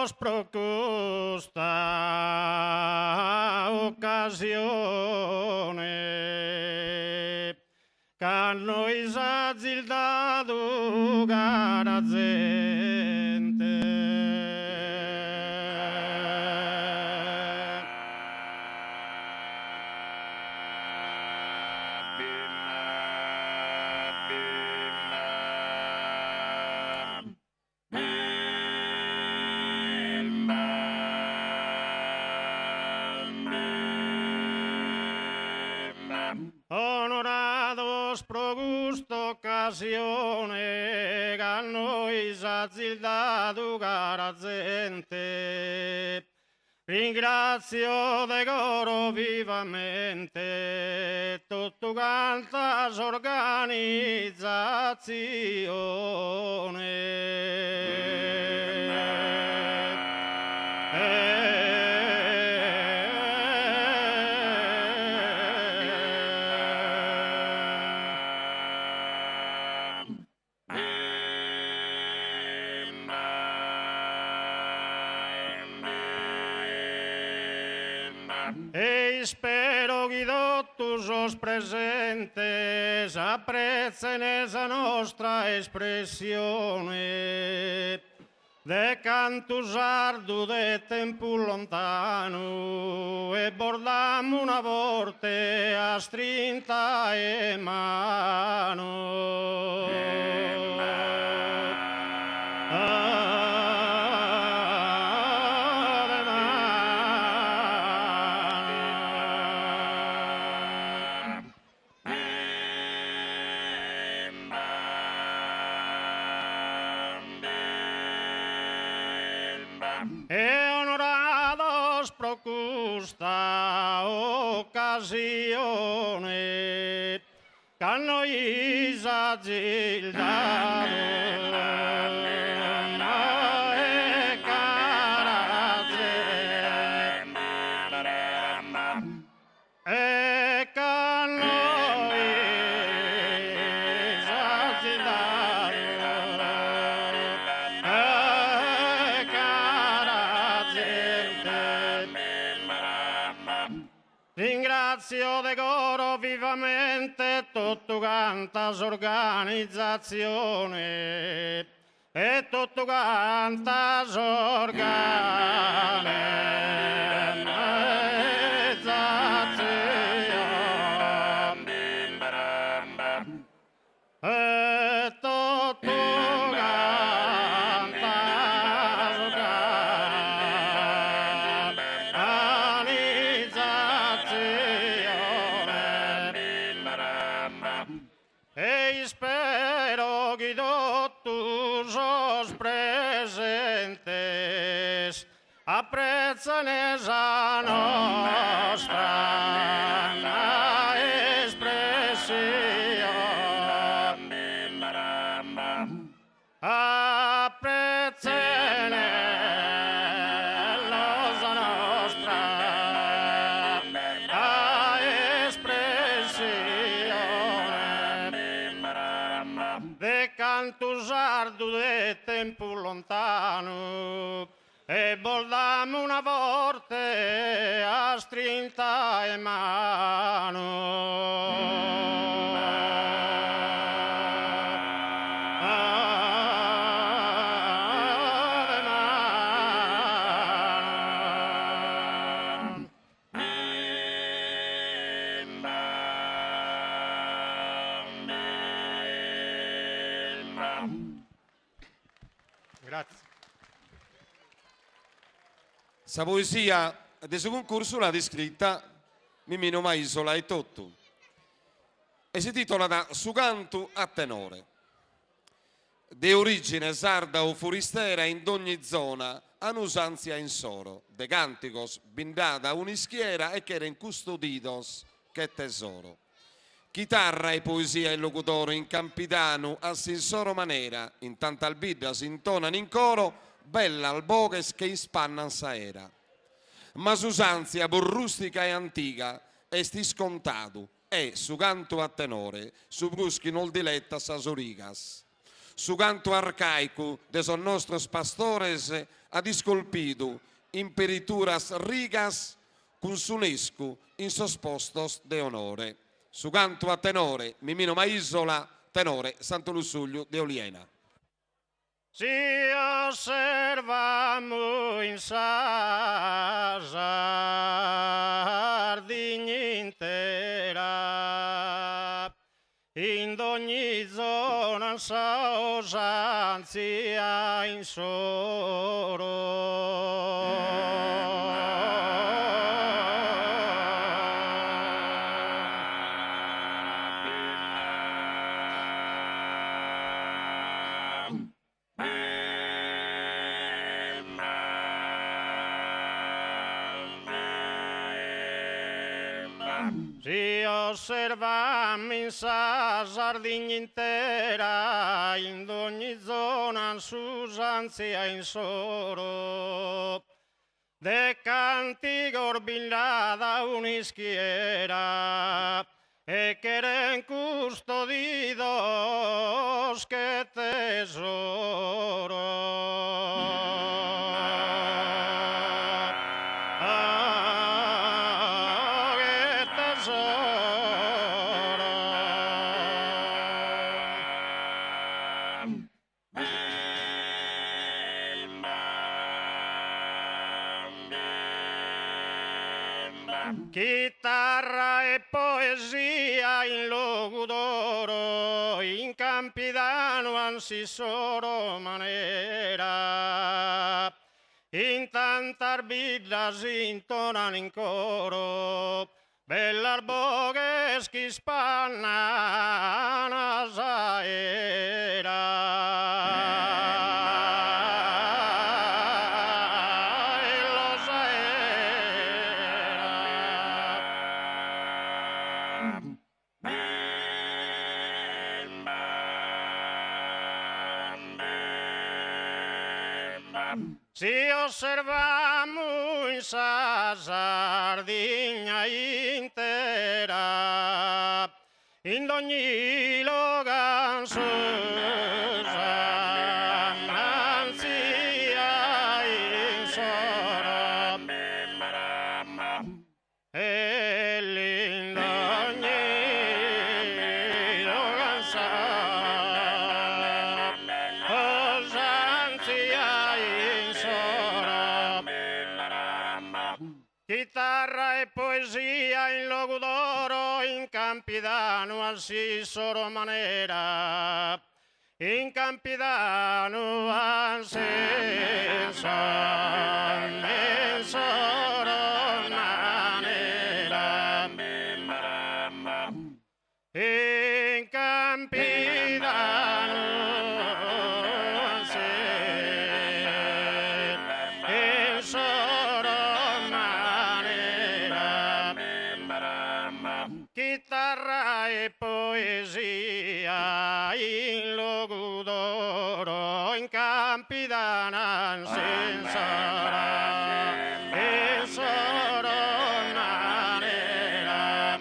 vos pro custa occasione, che noi sa zildadu cara gente. Onorados pro gusto occasione, che noi sa zildadu cara gente. Ringrazio de coro vivamente tutto quanta e spero che tutti os presentes apprezzano esa nostra espressione de canto sardo de tempo lontano e bordammo una vorte a strinta e mano. E onorados pro custa occasione, che noi sa zildadu e cara gente, e che noi sa zildadu e cara gente. Ringrazio de coro vivamente tutto quanta organizzazione e tutto quanta organizzazione e tutto e spero che tutti os presentes apprezzano esa nostra espressione, apprezzano la nostra de canto sardo de tempo lontano e bordammo una vorte a strinta e Grazie. Questa poesia di questo concorso l'ha scritta Mimino Maisola e Tottu e si titola da Su canto a tenore. De origine sarda o foristera in ogni zona anusanzia in soro, de canticos bindata unischiera e che era incustodidos che tesoro. Chitarra e poesia e locutore in campitano a sinsoro manera, in tanta albida si intonano in coro, bella al boches che ispannan saera. Ma s'usanzia pur rustica e antica, esti scontato, e su canto a tenore, su bruschi non diletta sa sorigas. su canto arcaico de son nostros pastores ha discolpido imperituras rigas cun sunescu in sos postos de onore. Su canto a tenore Mimino Maisola, tenore Santo Lussuglio de Oliena. Si osservamo in Sardegna intera, in ogni zona sa usanzia in Si osservam in sa Sardegna intera, in ogni zona s'usanzia in soro, de canti gorbillada unischiera, e che eren custodidos che tesoro. Chitarra e poesia in logo d'oro, in Campidano ansi soro manera, in tanta arbilla si intonano in coro, bella arboghes chi spanna nasaera. Si osservamo in sa Sardegna intera, in ogni logan s'usanzia in soro, e in ogni logan s'usanzia in soro. Chitarra e poesia in logo d'oro, in Campidano ansi soro manera, in Campidano ansi soro manera, in Campidano ansi soro manera, chitarra e poesia in logo d'oro, in Campidano senza e soro manera,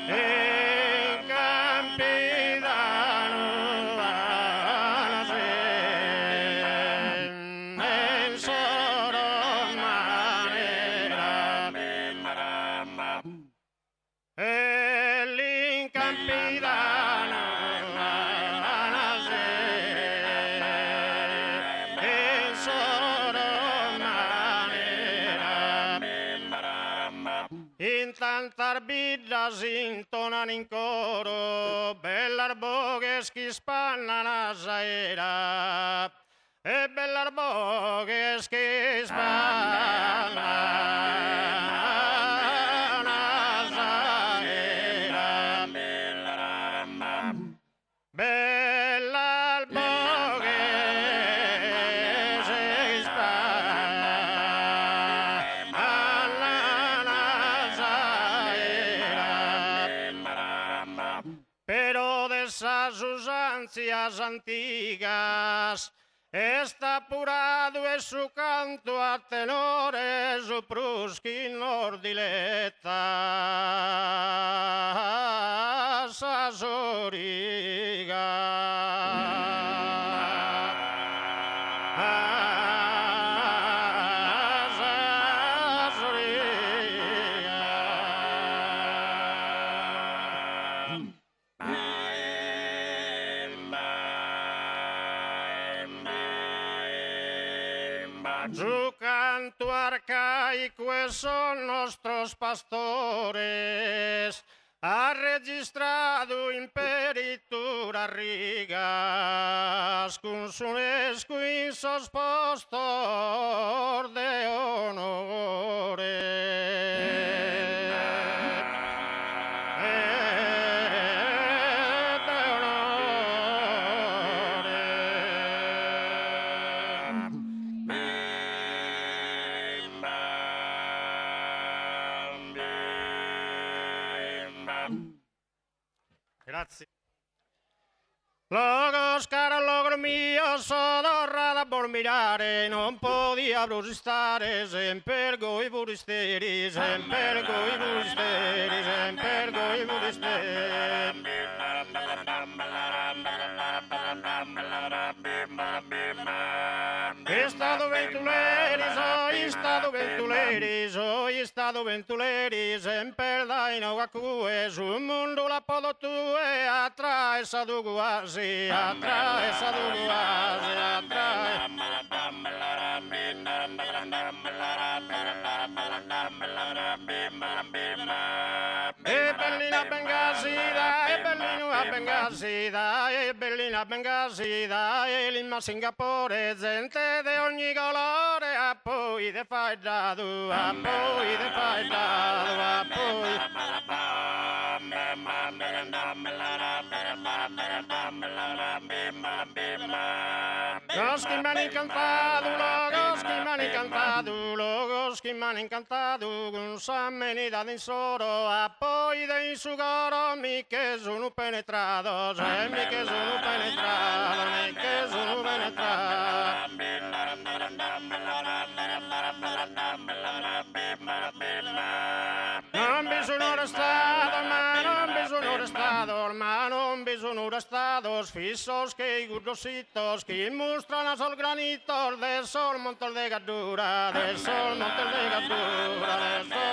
in Campidano e soro manera, e l'Incampidano e soro manera, in tanta arbilla si intonano in coro, bella arboghes chi spanna nasaera, e bella arboghes chi spanna nasaera, bella arboghes chi spanna nasaera, pero de esas usancias antiguas Está apurado e su canto a tenore su pruschi nordiletta sa soriga. Sa soriga. Su canto arcaico e son nuestros pastores, ha registrado imperitura rigas, con sus escuinzos postor de Grazie. Logos, caro logro mio, sono rada por mirare, non podia brusistare, sempre coi buristeri, sempre coi buristeri, sempre coi buristeri. Estado ventuleris, estado ventuleris, sempre dai novacue, sul mondo la podo tue, attrae saduguasi, attrae saduguasi, attrae. E bellina bengasida, e bellina bengasida, e bellina bengasida, e l'imma Singapore, gente di ogni colore, a poi de fai dado, a poi de fai dado, a poi. Los que me han encantado, logos que me han encantado, logos que me han encantado, con sa amenidad in soro, a poi de insugoro, mi che sono penetrados, mi che sono penetrados, mi che sono penetrados. Non bisogna restado, ma non bisogna restado, ma non bisogna restados, fisos que gurdositos, que mostran a sol granitos, de sol montes de gardura, de sol montes de gardura, de sol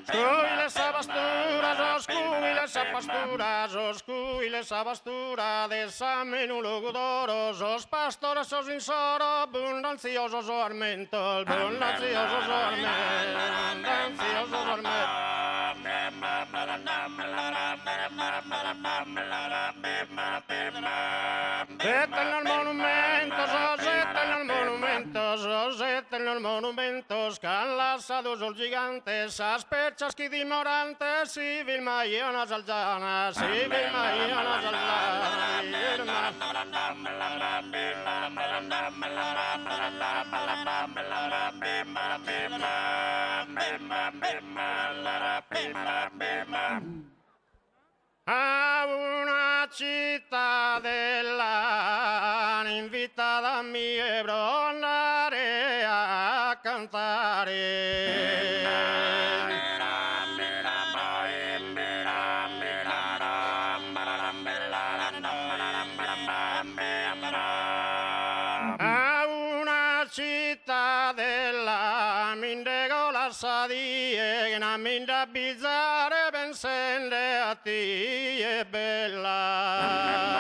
Cuiles a pasturas, os cuiles a pasturas, os cuiles a pastura, desamen logodoros, os pastores os insoro, abundanciosos ormentos, abundanciosos ormentos, abundanciosos ormentos. Eternos monumentos, os eternos monumentos, que han lançado os gigantes, as perchas que dimorantes, civil maionas aljanas, civil maionas a una cittadella invitada a mi andare a cantare. A una cittadella mi indego la sadie, che non mi da bizzare pensende a ti è bella.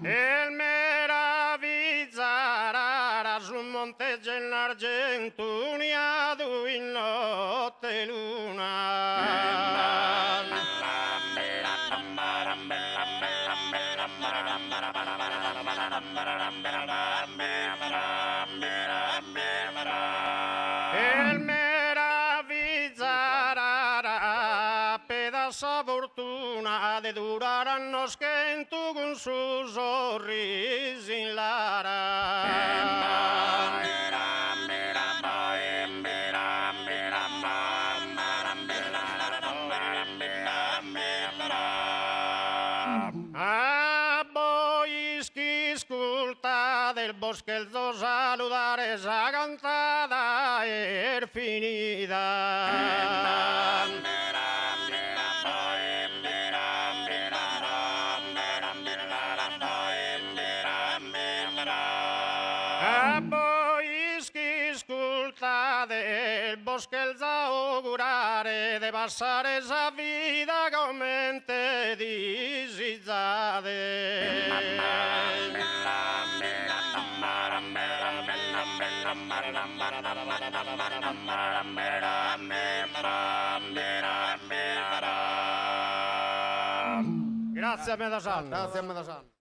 El meravizzarà su un monteggio in argento uniato in notte luna. El meravizzarà pedasa fortuna de durar annos che in tu con su sorrisi in la del bosquelzo saludare esa cantada è finita. A voi chi ascoltate il bosquelzo augurare de passare sa vita come te Grazie a Medasan. Grazie a Medasan.